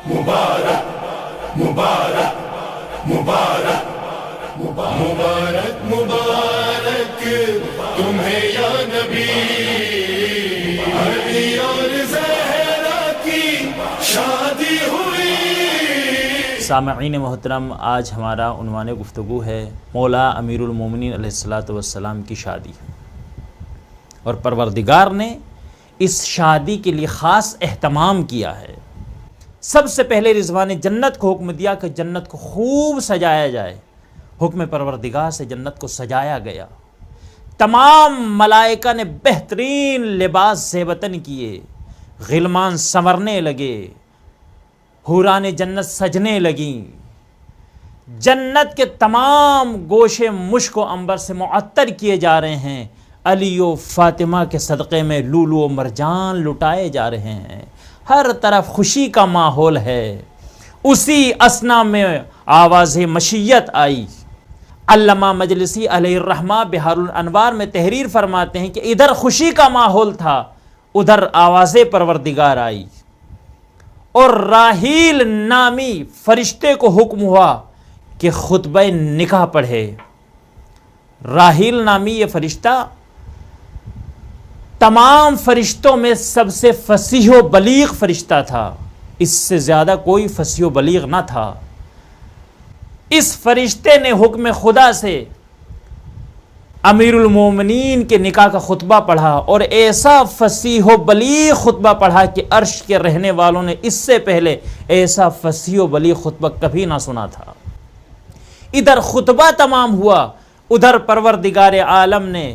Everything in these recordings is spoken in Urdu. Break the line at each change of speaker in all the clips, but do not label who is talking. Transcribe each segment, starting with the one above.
مبارک مبارک مبارک مبارک مبارک تمہیں یا نبی، علی اور زہرا کی شادی ہوئی۔
سامعین محترم، آج ہمارا عنوان گفتگو ہے مولا امیر المومنین علیہ السلام کی شادی، اور پروردگار نے اس شادی کے لیے خاص اہتمام کیا ہے۔ سب سے پہلے رضوان جنت کو حکم دیا کہ جنت کو خوب سجایا جائے۔ حکم پروردگار سے جنت کو سجایا گیا، تمام ملائکہ نے بہترین لباس زیبتن کیے، غلمان سنورنے لگے، حوران جنت سجنے لگیں، جنت کے تمام گوشے مشک و عنبر سے معطر کیے جا رہے ہیں، علی و فاطمہ کے صدقے میں لولو و مرجان لٹائے جا رہے ہیں، ہر طرف خوشی کا ماحول ہے۔ اسی اثنا میں آواز مشیت آئی۔ علامہ مجلسی علیہ الرحمہ بحار الانوار میں تحریر فرماتے ہیں کہ ادھر خوشی کا ماحول تھا، ادھر آواز پروردگار آئی، اور راحیل نامی فرشتے کو حکم ہوا کہ خطبہ نکاح پڑھے۔ راحیل نامی یہ فرشتہ تمام فرشتوں میں سب سے فصیح و بلیغ فرشتہ تھا، اس سے زیادہ کوئی فصیح و بلیغ نہ تھا۔ اس فرشتے نے حکم خدا سے امیر المومنین کے نکاح کا خطبہ پڑھا، اور ایسا فصیح و بلیغ خطبہ پڑھا کہ عرش کے رہنے والوں نے اس سے پہلے ایسا فصیح و بلیغ خطبہ کبھی نہ سنا تھا۔ ادھر خطبہ تمام ہوا، ادھر پروردگار عالم نے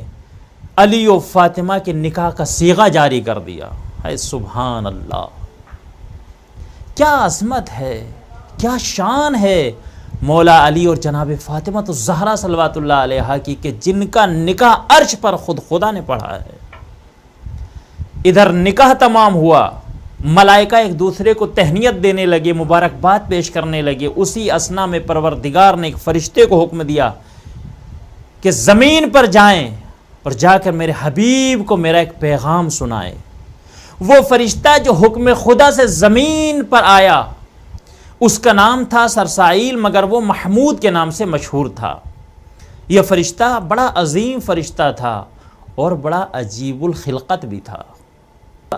علی و فاطمہ کے نکاح کا صیغہ جاری کر دیا۔ اے سبحان اللہ، کیا عظمت ہے، کیا شان ہے مولا علی اور جناب فاطمہ تو زہرا صلوات اللہ علیہا کی، کہ جن کا نکاح عرش پر خود خدا نے پڑھا ہے۔ ادھر نکاح تمام ہوا، ملائکہ ایک دوسرے کو تہنیت دینے لگے، مبارکباد پیش کرنے لگے۔ اسی اثنا میں پروردگار نے ایک فرشتے کو حکم دیا کہ زمین پر جائیں اور جا کر میرے حبیب کو میرا ایک پیغام سنائے۔ وہ فرشتہ جو حکم خدا سے زمین پر آیا، اس کا نام تھا سرسائیل، مگر وہ محمود کے نام سے مشہور تھا۔ یہ فرشتہ بڑا عظیم فرشتہ تھا اور بڑا عجیب الخلقت بھی تھا۔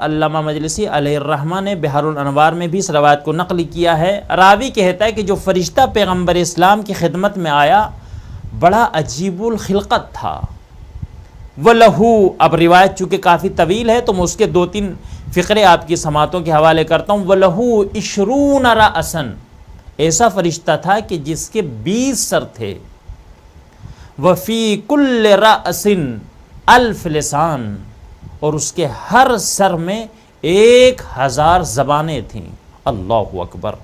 علامہ مجلسی علیہ الرحمہ نے بحار الانوار میں بھی اس روایت کو نقل کیا ہے۔ راوی کہتا ہے کہ جو فرشتہ پیغمبر اسلام کی خدمت میں آیا بڑا عجیب الخلقت تھا۔ وَلَهُ، اب روایت چونکہ کافی طویل ہے تو میں اس کے 2-3 فقرے آپ کی سماعتوں کے حوالے کرتا ہوں۔ وَلَهُ 20 رأساً، ایسا فرشتہ تھا کہ جس کے 20 سر تھے۔ وَفِي كُلِّ رَأْسٍ 1000 لسان، اور اس کے ہر سر میں 1000 زبانیں تھیں۔ اللہ اکبر۔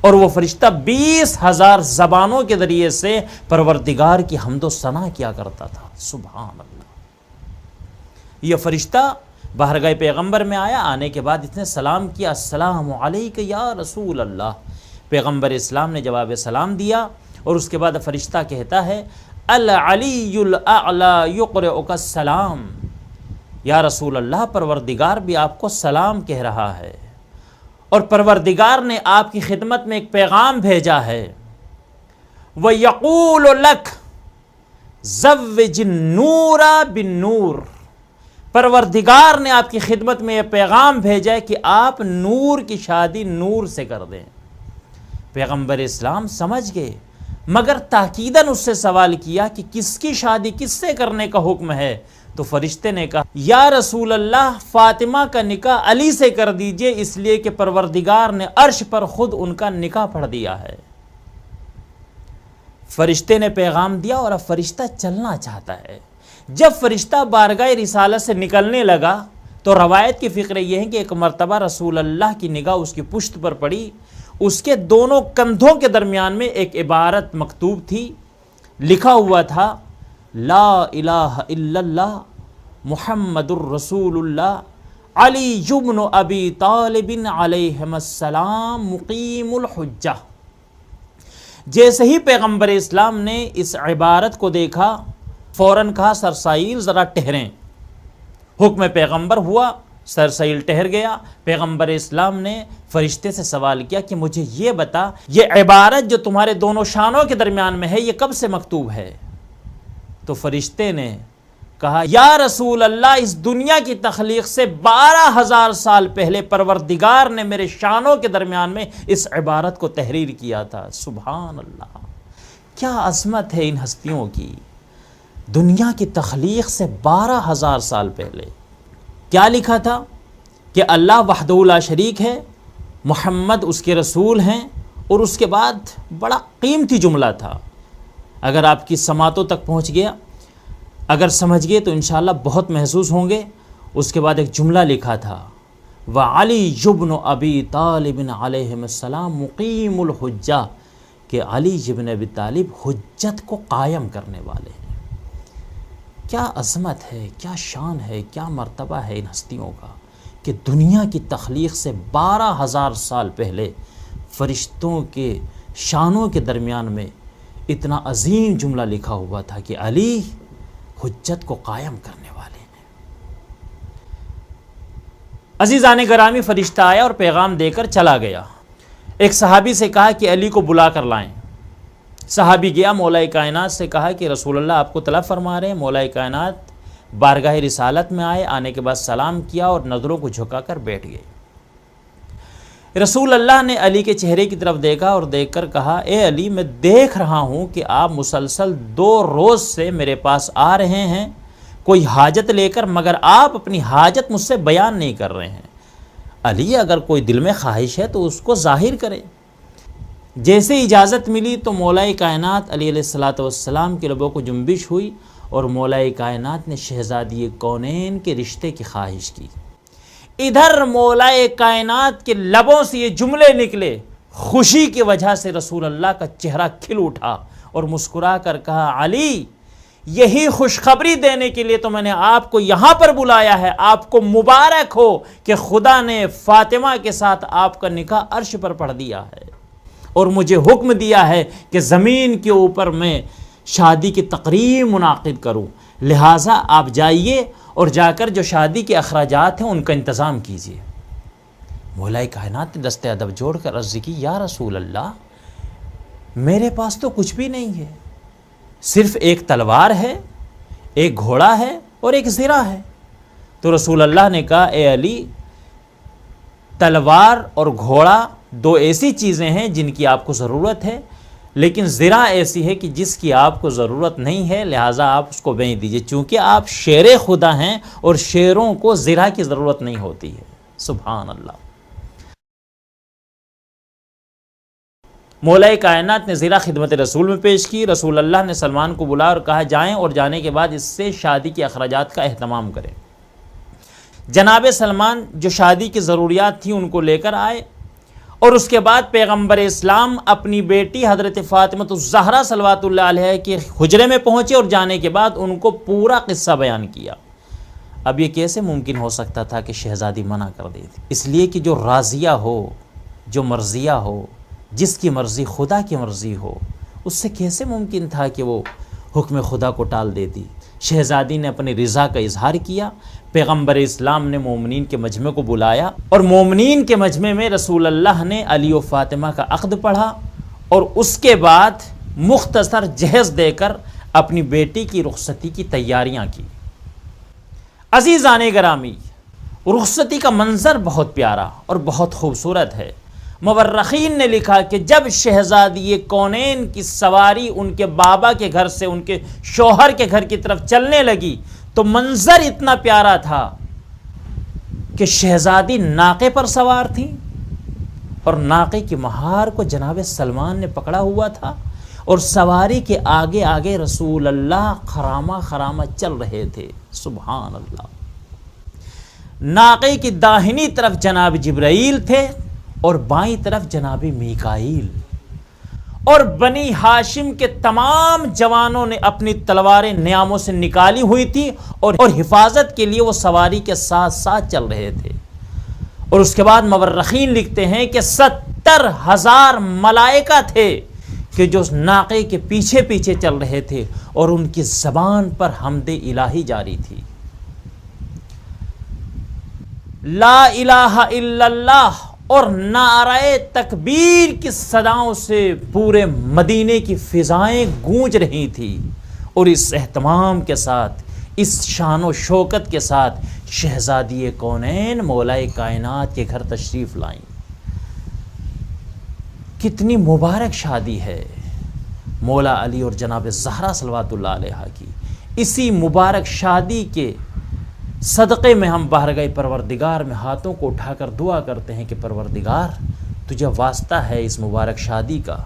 اور وہ فرشتہ 20,000 زبانوں کے ذریعے سے پروردگار کی حمد و ثنا کیا کرتا تھا۔ سبحان اللہ۔ یہ فرشتہ بارگاہ پیغمبر میں آیا، آنے کے بعد اس نے سلام کیا، السلام علیک یا رسول اللہ۔ پیغمبر اسلام نے جواب سلام دیا، اور اس کے بعد فرشتہ کہتا ہے العلی الاعلی یقرئک السلام، یا رسول اللہ پروردگار بھی آپ کو سلام کہہ رہا ہے، اور پروردگار نے آپ کی خدمت میں ایک پیغام بھیجا ہے۔ وَيَقُولُ لَكَ زَوِّجِ النُّورَ بِالنُّورِ، پروردگار نے آپ کی خدمت میں یہ پیغام بھیجا ہے کہ آپ نور کی شادی نور سے کر دیں۔ پیغمبر اسلام سمجھ گئے، مگر تاکیداً اس سے سوال کیا کہ کس کی شادی کس سے کرنے کا حکم ہے؟ تو فرشتے نے کہا یا رسول اللہ فاطمہ کا نکاح علی سے کر دیجئے، اس لیے کہ پروردگار نے عرش پر خود ان کا نکاح پڑھ دیا ہے۔ فرشتے نے پیغام دیا، اور اب فرشتہ چلنا چاہتا ہے۔ جب فرشتہ بارگاہ رسالت سے نکلنے لگا تو روایت کی فقرے یہ ہیں کہ ایک مرتبہ رسول اللہ کی نگاہ اس کی پشت پر پڑی، اس کے دونوں کندھوں کے درمیان میں ایک عبارت مکتوب تھی، لکھا ہوا تھا لا الہ الا اللہ محمد الرسول اللہ علی بن ابی طالب علیہم السلام مقیم الحجہ۔ جیسے ہی پیغمبر اسلام نے اس عبارت کو دیکھا، فوراً کہا سرسائیل ذرا ٹھہریں۔ حکم پیغمبر ہوا سرسیل ٹہر گیا. پیغمبر اسلام نے فرشتے سے سوال کیا کہ مجھے یہ بتا، یہ عبارت جو تمہارے دونوں شانوں کے درمیان میں ہے یہ کب سے مکتوب ہے؟ تو فرشتے نے کہا یا رسول اللہ، اس دنیا کی تخلیق سے 12,000 سال پہلے پروردگار نے میرے شانوں کے درمیان میں اس عبارت کو تحریر کیا تھا. سبحان اللہ، کیا عظمت ہے ان ہستیوں کی. دنیا کی تخلیق سے 12,000 سال پہلے کیا لکھا تھا؟ کہ اللہ وحدہ لا شریک ہے، محمد اس کے رسول ہیں، اور اس کے بعد بڑا قیمتی جملہ تھا. اگر آپ کی سماعتوں تک پہنچ گیا، اگر سمجھ گئے تو انشاءاللہ بہت محسوس ہوں گے. اس کے بعد ایک جملہ لکھا تھا وَعَلِيُّ بْنُ أَبِي طَالِبٍ عَلَيْهِمُ السَّلَامُ مُقِيمُ الْحُجَّةِ، کہ علی ابن ابی طالب حجت کو قائم کرنے والے ہیں. کیا عظمت ہے، کیا شان ہے، کیا مرتبہ ہے ان ہستیوں کا کہ دنیا کی تخلیق سے 12,000 سال پہلے فرشتوں کے شانوں کے درمیان میں اتنا عظیم جملہ لکھا ہوا تھا کہ علی حجت کو قائم کرنے والے ہیں. عزیزان گرامی، فرشتہ آیا اور پیغام دے کر چلا گیا. ایک صحابی سے کہا کہ علی کو بلا کر لائیں. صحابی گیا، مولا کائنات سے کہا کہ رسول اللہ آپ کو طلب فرما رہے ہیں. مولا کائنات بارگاہ رسالت میں آئے، آنے کے بعد سلام کیا اور نظروں کو جھکا کر بیٹھ گئے. رسول اللہ نے علی کے چہرے کی طرف دیکھا اور دیکھ کر کہا اے علی، میں دیکھ رہا ہوں کہ آپ مسلسل 2 روز سے میرے پاس آ رہے ہیں کوئی حاجت لے کر، مگر آپ اپنی حاجت مجھ سے بیان نہیں کر رہے ہیں. علی، اگر کوئی دل میں خواہش ہے تو اس کو ظاہر کرے. جیسے اجازت ملی تو مولا کائنات علیہ السلام کے لبوں کو جنبش ہوئی اور مولا کائنات نے شہزادی کونین کے رشتے کی خواہش کی. ادھر مولا کائنات کے لبوں سے یہ جملے نکلے، خوشی کی وجہ سے رسول اللہ کا چہرہ کھل اٹھا اور مسکرا کر کہا علی، یہی خوشخبری دینے کے لیے تو میں نے آپ کو یہاں پر بلایا ہے. آپ کو مبارک ہو کہ خدا نے فاطمہ کے ساتھ آپ کا نکاح عرش پر پڑھ دیا ہے اور مجھے حکم دیا ہے کہ زمین کے اوپر میں شادی کی تقریب منعقد کروں. لہٰذا آپ جائیے اور جا کر جو شادی کے اخراجات ہیں ان کا انتظام کیجیے. مولا کائنات نے دست ادب جوڑ کر عرض کی یا رسول اللہ، میرے پاس تو کچھ بھی نہیں ہے، صرف ایک تلوار ہے، ایک گھوڑا ہے اور ایک زرہ ہے. تو رسول اللہ نے کہا اے علی، تلوار اور گھوڑا 2 ایسی چیزیں ہیں جن کی آپ کو ضرورت ہے، لیکن زرہ ایسی ہے کہ جس کی آپ کو ضرورت نہیں ہے، لہٰذا آپ اس کو بیچ دیجئے، چونکہ آپ شیر خدا ہیں اور شیروں کو زرہ کی ضرورت نہیں ہوتی ہے. سبحان اللہ. مولا کائنات نے زرہ خدمت رسول میں پیش کی. رسول اللہ نے سلمان کو بلایا اور کہا جائیں اور جانے کے بعد اس سے شادی کے اخراجات کا اہتمام کریں. جناب سلمان جو شادی کی ضروریات تھیں ان کو لے کر آئے اور اس کے بعد پیغمبر اسلام اپنی بیٹی حضرت فاطمہ الزہرا صلوات اللہ علیہ کے حجرے میں پہنچے اور جانے کے بعد ان کو پورا قصہ بیان کیا. اب یہ کیسے ممکن ہو سکتا تھا کہ شہزادی منع کر دے تھی؟ اس لیے کہ جو راضیہ ہو، جو مرضیہ ہو، جس کی مرضی خدا کی مرضی ہو، اس سے کیسے ممکن تھا کہ وہ حکم خدا کو ٹال دیتی؟ شہزادی نے اپنی رضا کا اظہار کیا. پیغمبر اسلام نے مومنین کے مجمع کو بلایا اور مومنین کے مجمع میں رسول اللہ نے علی و فاطمہ کا عقد پڑھا اور اس کے بعد مختصر جہیز دے کر اپنی بیٹی کی رخصتی کی تیاریاں کی. عزیزان گرامی، رخصتی کا منظر بہت پیارا اور بہت خوبصورت ہے. مورخین نے لکھا کہ جب شہزادی کونین کی سواری ان کے بابا کے گھر سے ان کے شوہر کے گھر کی طرف چلنے لگی تو منظر اتنا پیارا تھا کہ شہزادی ناقے پر سوار تھی اور ناقے کی مہار کو جناب سلمان نے پکڑا ہوا تھا اور سواری کے آگے آگے رسول اللہ خرامہ خرامہ چل رہے تھے. سبحان اللہ. ناقے کی داہنی طرف جناب جبرائیل تھے اور بائیں طرف جناب میکائیل، اور بنی ہاشم کے تمام جوانوں نے اپنی تلواریں نیاموں سے نکالی ہوئی تھی اور حفاظت کے لیے وہ سواری کے ساتھ ساتھ چل رہے تھے. اور اس کے بعد مورخین لکھتے ہیں کہ 70,000 ملائکہ تھے کہ جو ناقے کے پیچھے پیچھے چل رہے تھے اور ان کی زبان پر حمد الہی جاری تھی. لا الہ الا اللہ اور نعرہ تکبیر کی صداؤں سے پورے مدینے کی فضائیں گونج رہی تھی، اور اس اہتمام کے ساتھ، اس شان و شوکت کے ساتھ شہزادی کونین مولائے کائنات کے گھر تشریف لائیں۔ کتنی مبارک شادی ہے مولا علی اور جناب زہرا صلوات اللہ علیہا کی۔ اسی مبارک شادی کے صدقے میں ہم بارگاہ پروردگار میں ہاتھوں کو اٹھا کر دعا کرتے ہیں کہ پروردگار تجھے واسطہ ہے اس مبارک شادی کا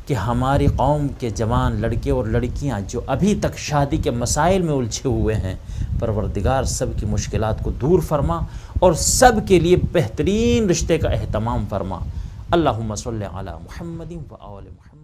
کہ ہماری قوم کے جوان لڑکے اور لڑکیاں جو ابھی تک شادی کے مسائل میں الجھے ہوئے ہیں، پروردگار سب کی مشکلات کو دور فرما اور سب کے لیے بہترین رشتے کا اہتمام فرما۔ اللہم صلی علی محمد و آل محمد۔